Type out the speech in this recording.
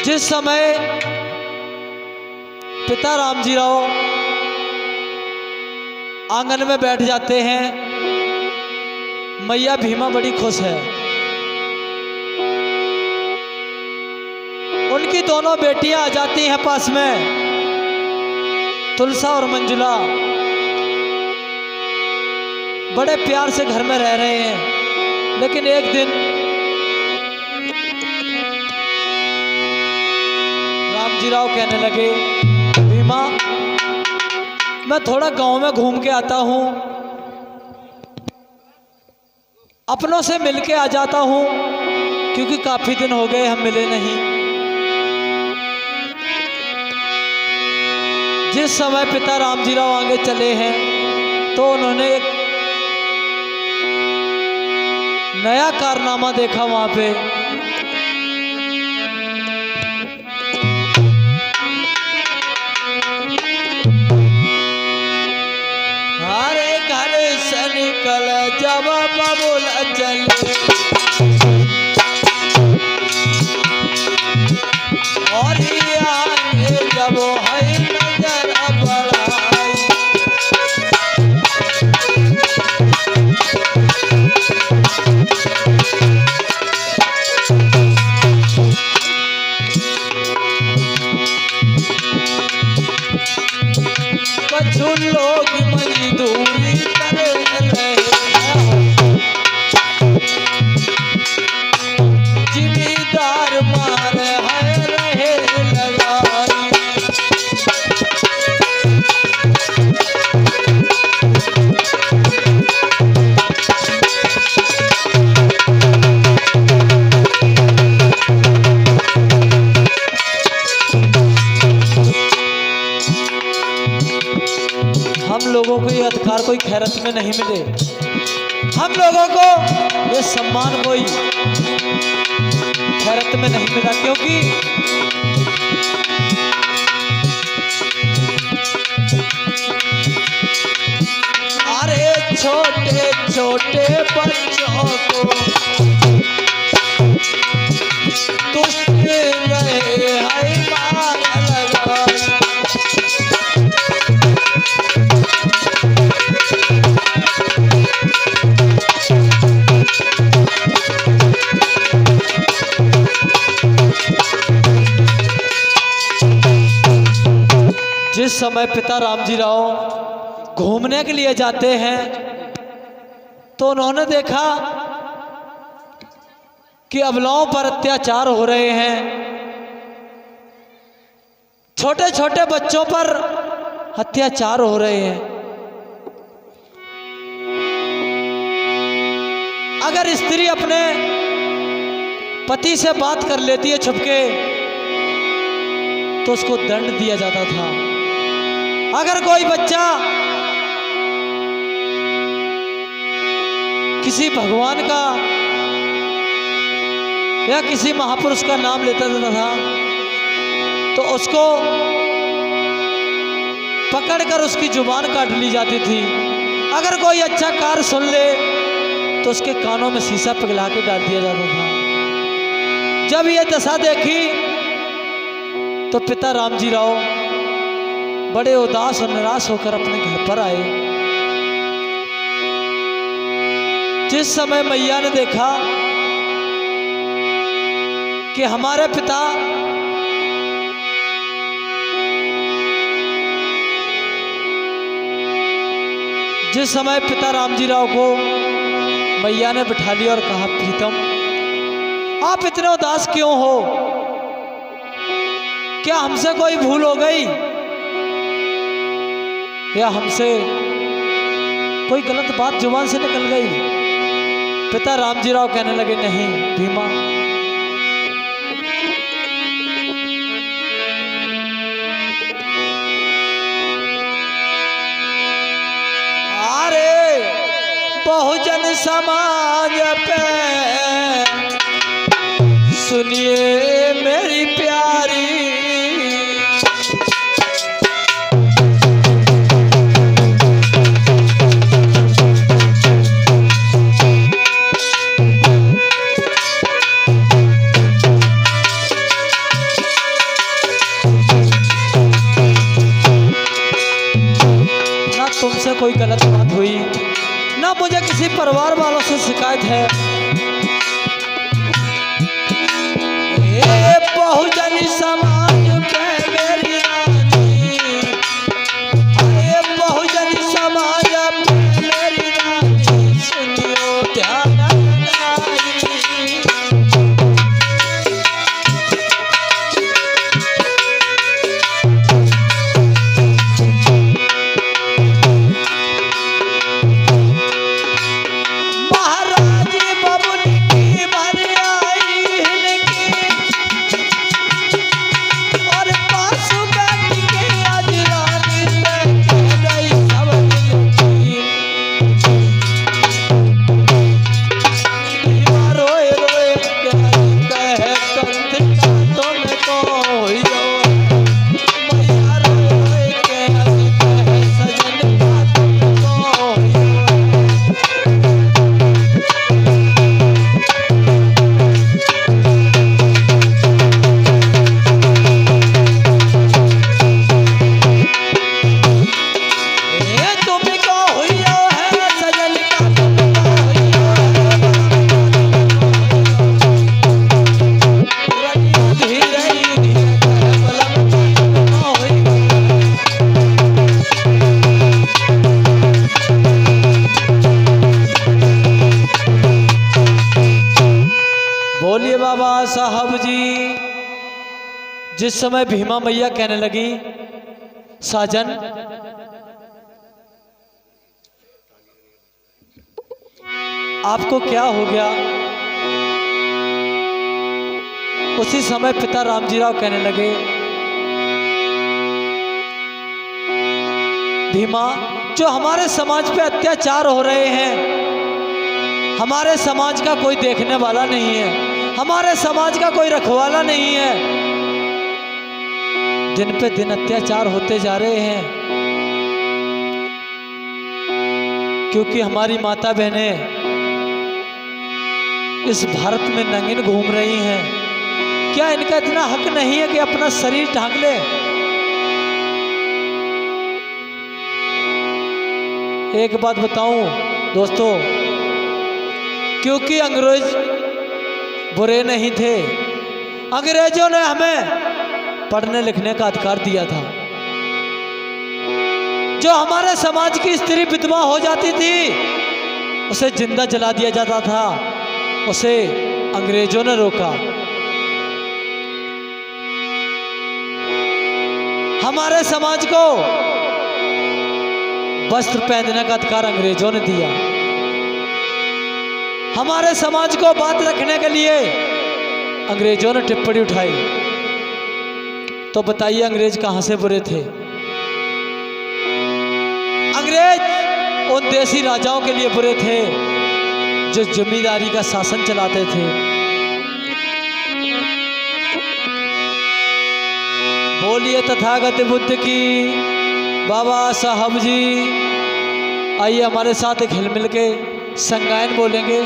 जिस समय पिता रामजी राव आंगन में बैठ जाते हैं, मैया भीमा बड़ी खुश है। उनकी दोनों बेटियां आ जाती हैं पास में, तुलसा और मंजुला बड़े प्यार से घर में रह रहे हैं। लेकिन एक दिन रामजी राव कहने लगे, भीमा मैं थोड़ा गांव में घूम के आता हूं, अपनों से मिल के आ जाता हूं, क्योंकि काफी दिन हो गए हम मिले नहीं। जिस समय पिता रामजी राव आगे चले हैं तो उन्होंने एक नया कारनामा देखा वहां पे। हरे घर से निकल जब बबुल चले, और आगे जब है नजर बढ़ाई, कछु लोग मजदूरी कर रहे, जिम्मेदार मार है रहे लगाई। हम लोगों को ये अधिकार कोई खैरत में नहीं मिले, हम लोगों को ये सम्मान कोई खैरत में नहीं मिला, क्योंकि अरे छोटे छोटे बच्चों को तुष्ट रहे है मार लगाई। जिस समय पिता रामजी राव घूमने के लिए जाते हैं तो उन्होंने देखा कि अबलाओं पर अत्याचार हो रहे हैं, छोटे छोटे बच्चों पर अत्याचार हो रहे हैं। अगर स्त्री अपने पति से बात कर लेती है छुपके तो उसको दंड दिया जाता था। अगर कोई बच्चा किसी भगवान का या किसी महापुरुष का नाम लेता था तो उसको पकड़कर उसकी जुबान काट ली जाती थी। अगर कोई अच्छा कार्य सुन ले तो उसके कानों में शीशा पिघला के डाल दिया जाता था। जब यह दशा देखी तो पिता रामजी राव बड़े उदास और निराश होकर अपने घर पर आए। जिस समय मैया ने देखा कि हमारे पिता जिस समय पिता रामजी राव को मैया ने बिठा लिया और कहा, प्रीतम आप इतने उदास क्यों हो, क्या हमसे कोई भूल हो गई या हमसे कोई गलत बात जुबान से निकल गई? पिता रामजी राव कहने लगे, नहीं भीमा, अरे बहुजन समाज पे सुनिए मेरी प्यारी, परिवार वालों से शिकायत है। ये बहुजन समाज पे मेरी रानी, ये बहुजन समाज पे मेरी रानी, सुनियो ध्यान लगाई। बोलिए बाबा साहब जी। जिस समय भीमा मैया कहने लगी, साजन आपको क्या हो गया, उसी समय पिता रामजी राव कहने लगे, भीमा जो हमारे समाज पे अत्याचार हो रहे हैं, हमारे समाज का कोई देखने वाला नहीं है, हमारे समाज का कोई रखवाला नहीं है, दिन पे दिन अत्याचार होते जा रहे हैं, क्योंकि हमारी माता बहनें इस भारत में नंगिन घूम रही हैं। क्या इनका इतना हक नहीं है कि अपना शरीर ढांक ले? एक बात बताऊं दोस्तों, क्योंकि अंग्रेज बुरे नहीं थे, अंग्रेजों ने हमें पढ़ने लिखने का अधिकार दिया था। जो हमारे समाज की स्त्री विधवा हो जाती थी उसे जिंदा जला दिया जाता था, उसे अंग्रेजों ने रोका। हमारे समाज को वस्त्र पहनने का अधिकार अंग्रेजों ने दिया। हमारे समाज को बात रखने के लिए अंग्रेजों ने टिप्पणी उठाई। तो बताइए अंग्रेज कहां से बुरे थे? अंग्रेज उन देसी राजाओं के लिए बुरे थे जो जमींदारी का शासन चलाते थे। बोलिए तथागत बुद्ध की। बाबा साहब जी आइए हमारे साथ एक हिल मिल के संगायन बोलेंगे।